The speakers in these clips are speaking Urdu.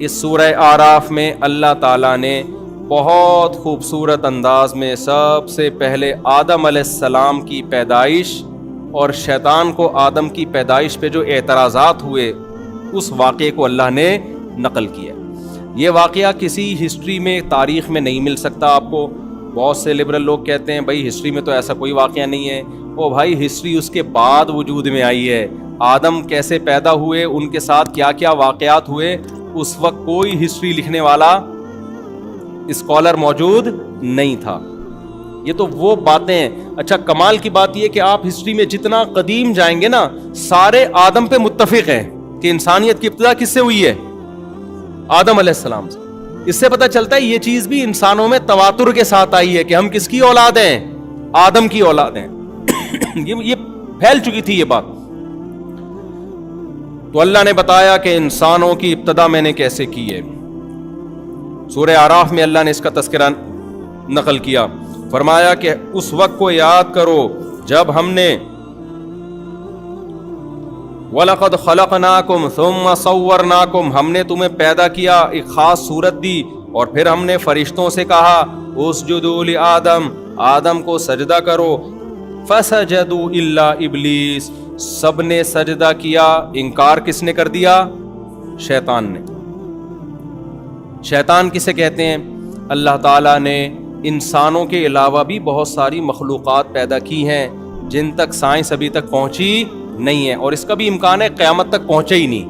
اس سورہ آراف میں اللہ تعالیٰ نے بہت خوبصورت انداز میں سب سے پہلے آدم علیہ السلام کی پیدائش اور شیطان کو آدم کی پیدائش پہ جو اعتراضات ہوئے اس واقعے کو اللہ نے نقل کیا. یہ واقعہ کسی ہسٹری میں تاریخ میں نہیں مل سکتا آپ کو. بہت سے لبرل لوگ کہتے ہیں بھائی ہسٹری میں تو ایسا کوئی واقعہ نہیں ہے. او بھائی ہسٹری اس کے بعد وجود میں آئی ہے. آدم کیسے پیدا ہوئے, ان کے ساتھ کیا کیا واقعات ہوئے, اس وقت کوئی ہسٹری لکھنے والا اسکالر موجود نہیں تھا. یہ تو وہ باتیں ہیں. اچھا کمال کی بات یہ کہ آپ ہسٹری میں جتنا قدیم جائیں گے نا, سارے آدم پہ متفق ہیں کہ انسانیت کی ابتدا کس سے ہوئی ہے؟ آدم علیہ السلام سے. اس سے پتہ چلتا ہے یہ چیز بھی انسانوں میں تواتر کے ساتھ آئی ہے کہ ہم کس کی اولاد ہیں؟ آدم کی اولاد ہیں. یہ پھیل چکی تھی یہ بات. تو اللہ نے بتایا کہ انسانوں کی ابتدا میں نے کیسے کی ہے. سورہ اعراف میں اللہ نے اس کا تذکرہ نقل کیا. فرمایا کہ اس وقت کو یاد کرو جب ہم نے وَلَقَدْ خَلَقْنَاكُمْ ثُمَّ صَوَّرْنَاكُمْ, ہم نے تمہیں پیدا کیا, ایک خاص صورت دی, اور پھر ہم نے فرشتوں سے کہا اسجدوا لآدم, آدم کو سجدہ کرو. فسجدوا الا ابلیس, سب نے سجدہ کیا. انکار کس نے کر دیا؟ شیطان نے. شیطان کسے کہتے ہیں؟ اللہ تعالیٰ نے انسانوں کے علاوہ بھی بہت ساری مخلوقات پیدا کی ہیں جن تک سائنس ابھی تک پہنچی نہیں ہے, اور اس کا بھی امکان ہے قیامت تک پہنچے ہی نہیں.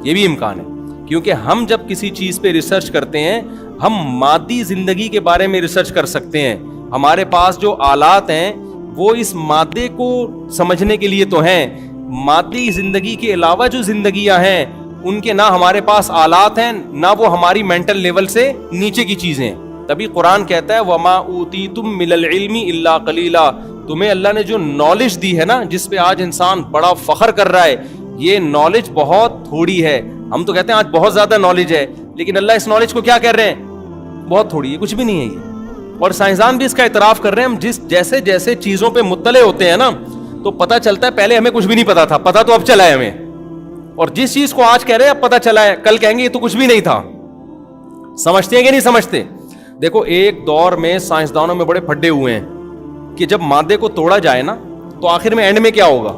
یہ بھی امکان ہے, کیونکہ ہم جب کسی چیز پہ ریسرچ کرتے ہیں ہم مادی زندگی کے بارے میں ریسرچ کر سکتے ہیں. ہمارے پاس جو آلات ہیں وہ اس مادے کو سمجھنے کے لیے تو ہیں. مادی زندگی کے علاوہ جو زندگیاں ہیں ان کے نہ ہمارے پاس آلات ہیں, نہ وہ ہماری مینٹل لیول سے نیچے کی چیزیں. تبھی قرآن کہتا ہے وَمَا أُوتِيتُم مِّنَ الْعِلْمِ إِلَّا قَلِيلًا, تمہیں اللہ نے جو نالج دی ہے نا, جس پہ آج انسان بڑا فخر کر رہا ہے, یہ نالج بہت تھوڑی ہے. ہم تو کہتے ہیں آج بہت زیادہ نالج ہے, لیکن اللہ اس نالج کو کیا کہہ رہے ہیں؟ بہت تھوڑی ہے, کچھ بھی نہیں ہے یہ. اور سائنسدان بھی اس کا اعتراف کر رہے ہیں. ہم جیسے جیسے چیزوں پہ مطلع ہوتے ہیں نا تو پتہ چلتا ہے پہلے ہمیں کچھ بھی نہیں پتا تھا, پتہ تو اب چلا ہے ہمیں. اور جس چیز کو آج کہہ رہے ہیں اب پتہ چلا ہے, کل کہیں گے یہ تو کچھ بھی نہیں تھا. سمجھتے ہیں کہ نہیں سمجھتے؟ دیکھو ایک دور میں سائنسدانوں میں بڑے پھڈے ہوئے ہیں کہ جب مادے کو توڑا جائے نا تو آخر میں اینڈ میں کیا ہوگا,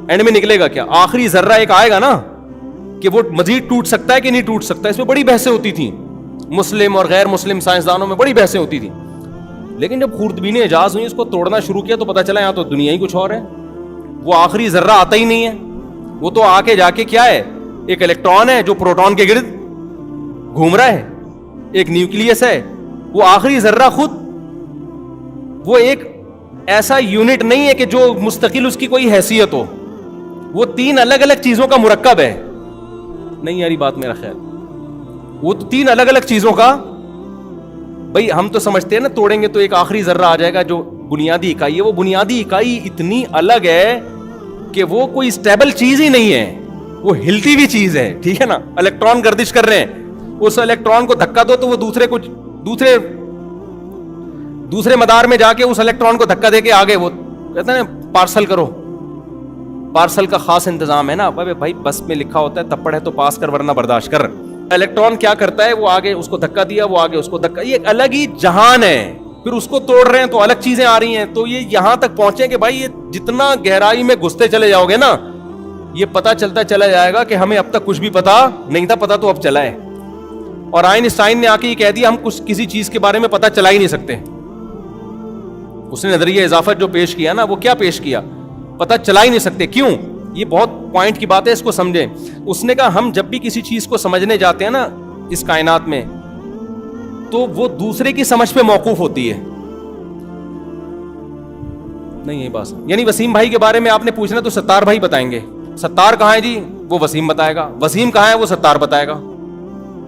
اینڈ میں نکلے گا کیا؟ آخری ذرہ ایک آئے گا نا کہ وہ مزید ٹوٹ سکتا ہے کہ نہیں ٹوٹ سکتا. اس میں بڑی بحثیں ہوتی تھیں, مسلم اور غیر مسلم سائنسدانوں میں بڑی بحثیں ہوتی تھیں. لیکن جب خوردبینی ایجاز ہوئی, اس کو توڑنا شروع کیا تو پتہ چلا یہاں تو دنیا ہی کچھ اور ہے. وہ آخری ذرہ آتا ہی نہیں ہے, وہ تو آ کے جا کے کیا ہے, ایک الیکٹران ہے جو پروٹون کے گرد گھوم رہا ہے, ایک نیوکلیس ہے. وہ آخری ذرہ خود وہ ایک ایسا یونٹ نہیں ہے کہ جو مستقل اس کی کوئی حیثیت ہو, وہ تین الگ الگ چیزوں کا مرکب ہے. نہیں یاری بات میرا خیال, وہ تو تین الگ الگ چیزوں کا. بھئی ہم تو سمجھتے ہیں نا توڑیں گے تو ایک آخری ذرہ آ جائے گا جو بنیادی اکائی ہے. وہ بنیادی اکائی اتنی الگ ہے کہ وہ کوئی اسٹیبل چیز ہی نہیں ہے, وہ ہلتی ہوئی چیز ہے. ٹھیک ہے نا, الیکٹران گردش کر رہے ہیں, اس الیکٹران کو دھکا دو تو وہ دوسرے مدار میں جا کے اس الیکٹران کو دھکا دے کے آگے, وہ کہتے ہیں پارسل کرو. پارسل کا خاص انتظام ہے نا بھائی, بس میں لکھا ہوتا ہے تپڑ ہے تو پاس کر ورنہ برداشت کر. الیکٹران کیا کرتا ہے, وہ آگے اس کو دھکا دیا, وہ آگے اس کو دھکا, یہ ایک الگ ہی جہان ہے. پھر اس کو توڑ رہے ہیں تو الگ چیزیں آ رہی ہیں. تو یہ یہاں تک پہنچے کہ بھائی یہ جتنا گہرائی میں گھستے چلے جاؤ گے نا, یہ پتا چلتا چلا جائے گا کہ ہمیں اب تک کچھ بھی پتا نہیں تھا, پتا تو اب چلا ہے. اور آئنسٹائن نے آ کے یہ کہہ دیا ہم کسی چیز کے بارے میں پتا چلا ہی نہیں سکتے. اس نے نظریہ اضافت جو پیش کیا نا, وہ کیا پیش کیا, پتا چلا ہی نہیں سکتے. کیوں؟ یہ بہت پوائنٹ کی بات ہے, اس کو سمجھیں. اس نے کہا ہم جب بھی کسی چیز کو سمجھنے جاتے ہیں نا اس کائنات میں, تو وہ دوسرے کی سمجھ پہ موقوف ہوتی ہے. نہیں یہ بات, یعنی وسیم بھائی کے بارے میں آپ نے پوچھنا تو ستار بھائی بتائیں گے. ستار کہاں ہے جی, وہ وسیم بتائے گا. وسیم کہاں ہے, وہ ستار بتائے گا.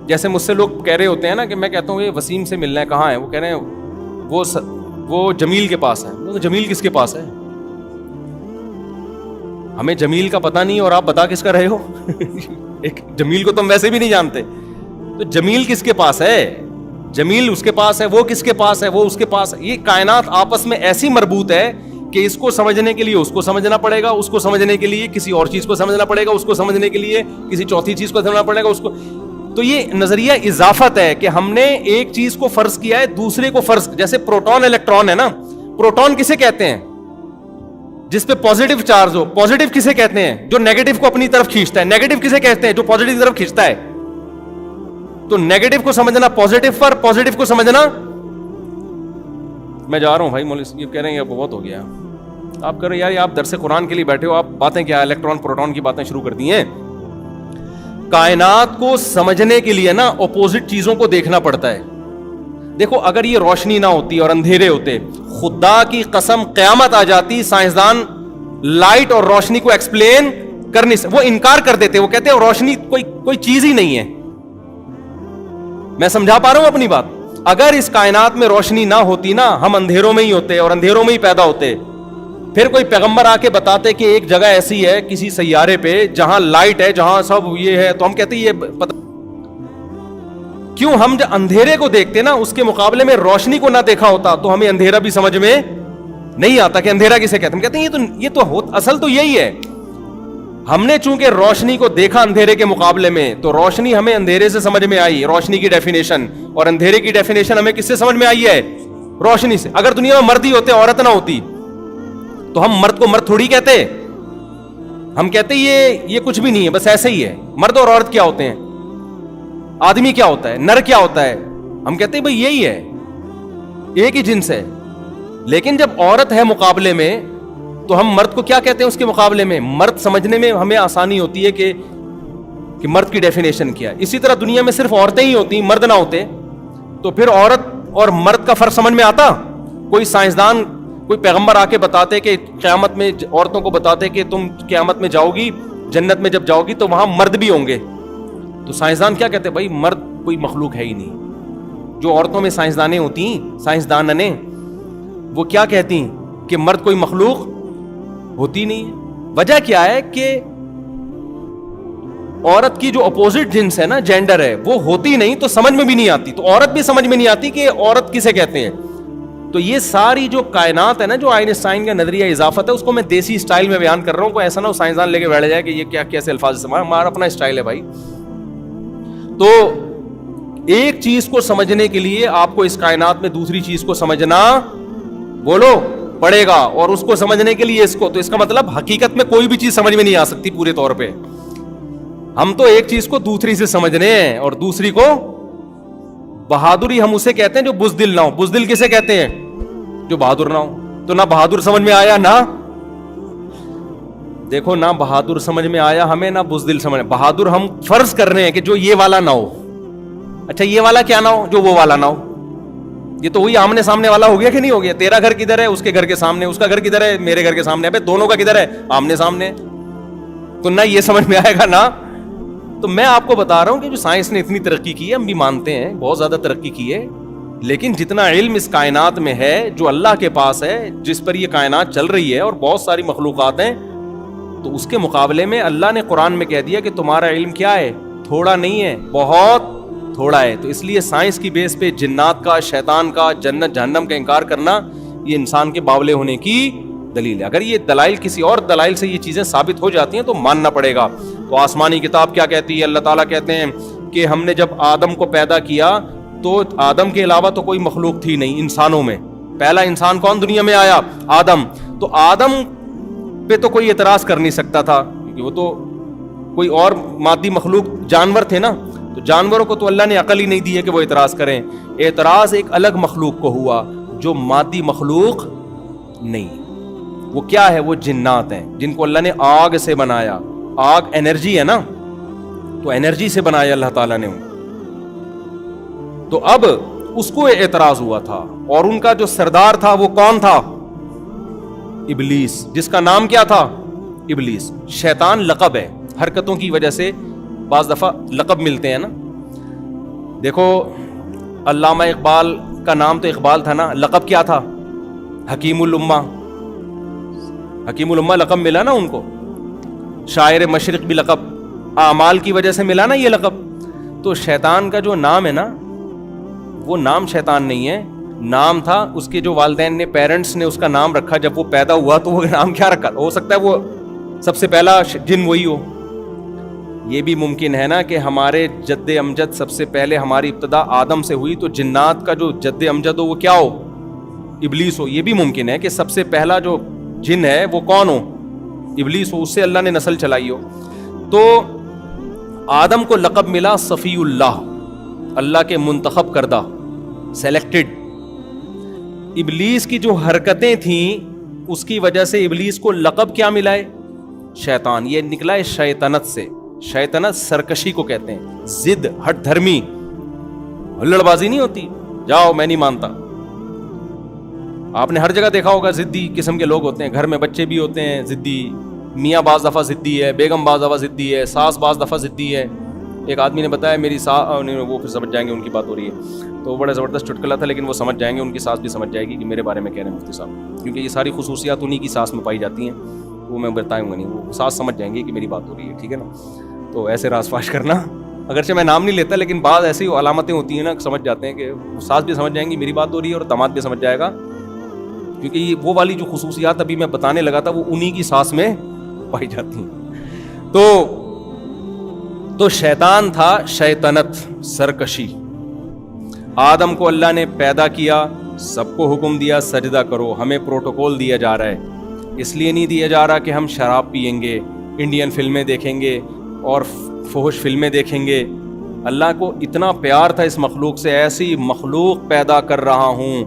جیسے مجھ سے لوگ کہہ رہے ہوتے ہیں نا کہ میں کہتا ہوں یہ وسیم سے ملنا ہے, کہاں ہے, وہ کہہ رہے ہیں وہ جمیل کے پاس ہے. جمیل کس کے پاس ہے؟ ہمیں جمیل کا پتہ نہیں اور آپ بتا کس کا رہے ہو. ایک جمیل کو تم ویسے بھی نہیں جانتے, تو جمیل کس کے پاس ہے؟ جمیل اس کے پاس ہے, وہ کس کے پاس ہے, وہ اس کے پاس ہے. یہ کائنات آپس میں ایسی مربوط ہے کہ اس کو سمجھنے کے لیے اس کو سمجھنا پڑے گا, اس کو سمجھنے کے لیے کسی اور چیز کو سمجھنا پڑے گا, اس کو سمجھنے کے لیے کسی چوتھی چیز کو سمجھنا پڑے گا, اس کو. تو یہ نظریہ اضافت ہے کہ ہم نے ایک چیز کو فرض کیا ہے دوسرے کو فرض. جیسے پروٹون الیکٹران ہے نا, پروٹون کسے کہتے ہیں؟ جس پہ پازیٹیو چارج ہو. پازیٹیو کسے کہتے ہیں؟ جو نیگیٹو کو اپنی طرف کھینچتا ہے. نیگیٹو کسے کہتے ہیں؟ جو پازیٹیو کی طرف کھینچتا ہے. تو نیگیٹو کو سمجھنا پازیٹیو پر, پازیٹیو کو سمجھنا. میں جا رہا ہوں بھائی, مولوی یہ کہہ رہے ہیں یہ بہت ہو گیا. آپ کر رہے یار, آپ درس قرآن کے لیے بیٹھے ہو, آپ باتیں کیا الیکٹران پروٹون کی باتیں شروع کر دی ہیں. کائنات کو سمجھنے کے لیے نا اپوزٹ چیزوں کو دیکھنا پڑتا ہے. دیکھو اگر یہ روشنی نہ ہوتی اور اندھیرے ہوتے, خدا کی قسم قیامت آ جاتی, سائنسدان لائٹ اور روشنی کو ایکسپلین کرنے سے وہ انکار کر دیتے. وہ کہتے ہیں روشنی کوئی چیز ہی نہیں ہے. میں سمجھا پا رہا ہوں اپنی بات؟ اگر اس کائنات میں روشنی نہ ہوتی نا, ہم اندھیروں میں ہی ہوتے اور اندھیروں میں ہی پیدا ہوتے. پھر کوئی پیغمبر آ کے بتاتے کہ ایک جگہ ایسی ہے کسی سیارے پہ جہاں لائٹ ہے, جہاں سب یہ ہے, تو ہم کہتے یہ پتہ کیوں. ہم جب اندھیرے کو دیکھتے نا, اس کے مقابلے میں روشنی کو نہ دیکھا ہوتا تو ہمیں اندھیرا بھی سمجھ میں نہیں آتا کہ اندھیرا کسے کہتے ہیں. ہم کہتے ہیں یہ تو اصل تو یہی ہے. ہم نے چونکہ روشنی کو دیکھا اندھیرے کے مقابلے میں, تو روشنی ہمیں اندھیرے سے سمجھ میں آئی, روشنی کی ڈیفینیشن, اور اندھیرے کی ڈیفینیشن ہمیں کس سے سمجھ میں آئی ہے؟ روشنی سے. اگر دنیا میں مرد ہی ہوتے, عورت نہ ہوتی, تو ہم مرد کو مرد تھوڑی کہتے. ہم کہتے یہ کچھ بھی نہیں ہے, بس ایسے ہی ہے. مرد اور عورت کیا ہوتے ہیں؟ آدمی کیا ہوتا ہے؟ نر کیا ہوتا ہے؟ ہم کہتے ہیں بھئی یہی ہے, ایک ہی جنس ہے. لیکن جب عورت ہے مقابلے میں, تو ہم مرد کو کیا کہتے ہیں اس کے مقابلے میں؟ مرد سمجھنے میں ہمیں آسانی ہوتی ہے کہ مرد کی ڈیفینیشن کیا ہے. اسی طرح دنیا میں صرف عورتیں ہی ہوتی, مرد نہ ہوتے, تو پھر عورت اور مرد کا فرق سمجھ میں آتا؟ کوئی سائنسدان, کوئی پیغمبر آ کے بتاتے کہ قیامت میں عورتوں کو بتاتے کہ تم قیامت میں جاؤ گی, جنت میں جب جاؤ گی تو وہاں مرد بھی ہوں گے, تو سائنسدان کیا کہتے ہیں؟ بھائی مرد کوئی مخلوق ہے ہی نہیں. جو عورتوں میں سائنسدانیں ہوتی ہیں, سائنسدانیں, وہ کیا کہتی ہیں کہ مرد کوئی مخلوق ہوتی نہیں ہے. وجہ کیا ہے کہ عورت کی جو اپوزٹ جنس ہے نا, جینڈر ہے, وہ ہوتی نہیں تو سمجھ میں بھی نہیں آتی. تو عورت بھی سمجھ میں نہیں آتی کہ عورت کسے کہتے ہیں. تو یہ ساری جو کائنات ہے نا, جو آئنسٹائن کا نظریہ اضافت ہے, اس کو میں دیسی اسٹائل میں بیان کر رہا ہوں. کوئی ایسا نہ ہو سائنسدان لے کے بیٹھ جائے کہ یہ کیا کیسے الفاظ استعمال, ہمارا اپنا اسٹائل ہے بھائی. تو ایک چیز کو سمجھنے کے لیے آپ کو اس کائنات میں دوسری چیز کو سمجھنا بولو پڑے گا, اور اس کو سمجھنے کے لیے اس کو. تو اس کا مطلب حقیقت میں کوئی بھی چیز سمجھ میں نہیں آ سکتی پورے طور پہ. ہم تو ایک چیز کو دوسری سے سمجھنے ہیں, اور دوسری کو بہادری ہم اسے کہتے ہیں جو بزدل نہ ہو. بزدل کسے کہتے ہیں؟ جو بہادر نہ ہو. تو نہ بہادر سمجھ میں آیا, نہ دیکھو نہ بہادر سمجھ میں آیا ہمیں, نہ بزدل سمجھ. بہادر ہم فرض کر رہے ہیں کہ جو یہ والا نہ ہو. اچھا یہ والا کیا نہ ہو؟ جو وہ والا نہ ہو. یہ تو وہی آمنے سامنے والا ہو گیا کہ نہیں ہو گیا؟ تیرا گھر کدھر ہے؟ اس کے گھر کے سامنے. اس کا گھر کدھر ہے؟ میرے گھر کے سامنے. ابے دونوں کا کدھر ہے؟ آمنے سامنے. تو نہ یہ سمجھ میں آئے گا نہ. تو میں آپ کو بتا رہا ہوں کہ جو سائنس نے اتنی ترقی کی ہے, ہم بھی مانتے ہیں بہت زیادہ ترقی کی ہے, لیکن جتنا علم اس کائنات میں ہے, جو اللہ کے پاس ہے, جس پر یہ کائنات چل رہی ہے, اور بہت ساری مخلوقات ہیں, تو اس کے مقابلے میں اللہ نے قرآن میں کہہ دیا کہ تمہارا علم کیا ہے؟ تھوڑا نہیں ہے, بہت تھوڑا ہے. تو اس لیے سائنس کی بیس پہ جنات کا, شیطان کا, جنت جہنم کا انکار کرنا یہ انسان کے باولے ہونے کی دلیل ہے. اگر یہ دلائل کسی اور دلائل سے یہ چیزیں ثابت ہو جاتی ہیں تو ماننا پڑے گا. تو آسمانی کتاب کیا کہتی ہے؟ اللہ تعالیٰ کہتے ہیں کہ ہم نے جب آدم کو پیدا کیا تو آدم کے علاوہ تو کوئی مخلوق تھی نہیں انسانوں میں. پہلا انسان کون دنیا میں آیا؟ آدم. تو آدم پہ تو کوئی اعتراض کر نہیں سکتا تھا, کیونکہ وہ تو کوئی اور مادی مخلوق, جانور تھے نا, تو جانوروں کو تو اللہ نے عقل ہی نہیں دی ہے کہ وہ اعتراض کریں. اعتراض ایک الگ مخلوق کو ہوا جو مادی مخلوق نہیں. وہ کیا ہے؟ وہ جنات ہیں, جن کو اللہ نے آگ سے بنایا. آگ انرجی ہے نا, تو انرجی سے بنایا اللہ تعالیٰ نے. تو اب اس کو اعتراض ہوا تھا, اور ان کا جو سردار تھا وہ کون تھا؟ ابلیس, جس کا نام کیا تھا؟ ابلیس. شیطان لقب ہے, حرکتوں کی وجہ سے بعض دفعہ لقب ملتے ہیں نا. دیکھو علامہ اقبال کا نام تو اقبال تھا نا, لقب کیا تھا؟ حکیم الامہ. حکیم الامہ لقب ملا نا ان کو. شاعر مشرق بھی لقب, اعمال کی وجہ سے ملا نا یہ لقب. تو شیطان کا جو نام ہے نا, وہ نام شیطان نہیں ہے, نام تھا اس کے جو والدین نے, پیرنٹس نے اس کا نام رکھا, جب وہ پیدا ہوا تو وہ نام کیا رکھا؟ ہو سکتا ہے وہ سب سے پہلا جن وہی ہو. یہ بھی ممکن ہے نا کہ ہمارے جد امجد سب سے پہلے ہماری ابتدا آدم سے ہوئی, تو جنات کا جو جد امجد ہو وہ کیا ہو؟ ابلیس ہو. یہ بھی ممکن ہے کہ سب سے پہلا جو جن ہے وہ کون ہو؟ ابلیس ہو, اس سے اللہ نے نسل چلائی ہو. تو آدم کو لقب ملا صفی اللہ, اللہ کے منتخب کردہ, سلیکٹڈ. ابلیس کی جو حرکتیں تھیں اس کی وجہ سے ابلیس کو لقب کیا ملا ہے؟ شیطان. یہ نکلا ہے شیطنت سے. شیطنت سرکشی کو کہتے ہیں, ضد, ہٹ دھرمی, ہلڑ بازی نہیں ہوتی, جاؤ میں نہیں مانتا. آپ نے ہر جگہ دیکھا ہوگا ضدی قسم کے لوگ ہوتے ہیں, گھر میں بچے بھی ہوتے ہیں ضدی, میاں بعض دفعہ ضدی ہے, بیگم بعض دفعہ ضدی ہے, ساس بعض دفعہ ضدی ہے. ایک آدمی نے بتایا میری ساس, وہ پھر سمجھ جائیں گے ان کی بات ہو رہی ہے, تو بڑا زبردست چٹکلا تھا, لیکن وہ سمجھ جائیں گے, ان کی ساس بھی سمجھ جائے گی کہ میرے بارے میں کہہ رہے ہیں مفتی صاحب, کیونکہ یہ ساری خصوصیات انہی کی ساس میں پائی جاتی ہیں. وہ میں بتاؤں گا نہیں, وہ ساس سمجھ جائیں گے کہ میری بات ہو رہی ہے, ٹھیک ہے نا. تو ایسے راز فاش کرنا, اگرچہ میں نام نہیں لیتا, لیکن بعض ایسی علامتیں ہوتی ہیں نا, سمجھ جاتے ہیں کہ ساس بھی سمجھ جائیں گی میری بات ہو رہی ہے, اور داماد بھی سمجھ جائے گا, کیونکہ یہ وہ والی جو خصوصیات ابھی میں بتانے لگا تھا وہ انہی کی ساس میں پائی جاتی ہیں. تو شیطان تھا شیطنت, سرکشی. آدم کو اللہ نے پیدا کیا, سب کو حکم دیا سجدہ کرو. ہمیں پروٹوکول دیا جا رہا ہے, اس لیے نہیں دیا جا رہا کہ ہم شراب پئیں گے, انڈین فلمیں دیکھیں گے اور فحش فلمیں دیکھیں گے. اللہ کو اتنا پیار تھا اس مخلوق سے, ایسی مخلوق پیدا کر رہا ہوں,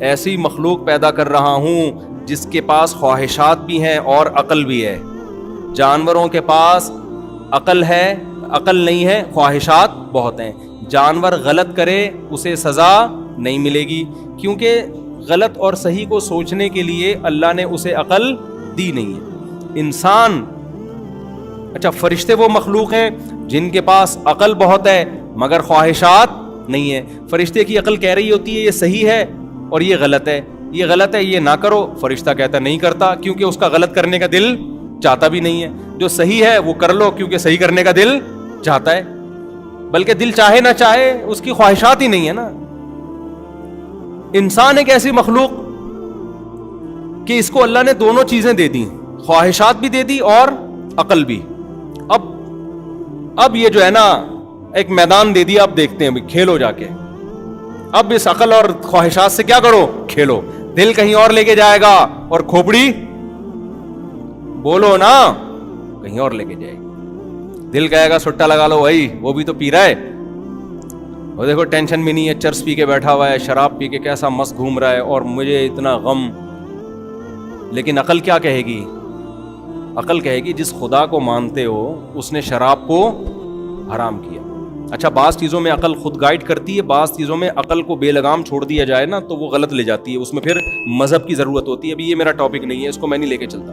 ایسی مخلوق پیدا کر رہا ہوں جس کے پاس خواہشات بھی ہیں اور عقل بھی ہے. جانوروں کے پاس عقل ہے, عقل نہیں ہے, خواہشات بہت ہیں. جانور غلط کرے اسے سزا نہیں ملے گی, کیونکہ غلط اور صحیح کو سوچنے کے لیے اللہ نے اسے عقل دی نہیں ہے. انسان, اچھا فرشتے وہ مخلوق ہیں جن کے پاس عقل بہت ہے مگر خواہشات نہیں ہے. فرشتے کی عقل کہہ رہی ہوتی ہے یہ صحیح ہے اور یہ غلط ہے, یہ غلط ہے یہ نہ کرو, فرشتہ کہتا نہیں کرتا, کیونکہ اس کا غلط کرنے کا دل چاہتا بھی نہیں ہے. جو صحیح ہے وہ کر لو, کیونکہ صحیح کرنے کا دل چاہتا ہے, بلکہ دل چاہے نہ چاہے اس کی خواہشات ہی نہیں ہے نا. انسان ایک ایسی مخلوق کہ اس کو اللہ نے دونوں چیزیں دے دی, خواہشات بھی دے دی اور عقل بھی. اب یہ جو ہے نا ایک میدان دے دیا, اب دیکھتے ہیں کھیلو جا کے. اب اس عقل اور خواہشات سے کیا کرو, کھیلو. دل کہیں اور لے کے جائے گا اور کھوپڑی بولو نا کہیں اور لے کے جائے گی. دل کہے گا سٹا لگا لو بھائی, وہ بھی تو پی رہا ہے, وہ دیکھو ٹینشن بھی نہیں ہے, چرس پی کے بیٹھا ہوا ہے, شراب پی کے کیسا مست گھوم رہا ہے, اور مجھے اتنا غم. لیکن عقل کیا کہے گی؟ عقل کہے گی جس خدا کو مانتے ہو اس نے شراب کو حرام کیا. اچھا بعض چیزوں میں عقل خود گائیڈ کرتی ہے, بعض چیزوں میں عقل کو بے لگام چھوڑ دیا جائے نا تو وہ غلط لے جاتی ہے, اس میں پھر مذہب کی ضرورت ہوتی ہے. ابھی یہ میرا ٹاپک نہیں ہے, اس کو میں نہیں لے کے چلتا.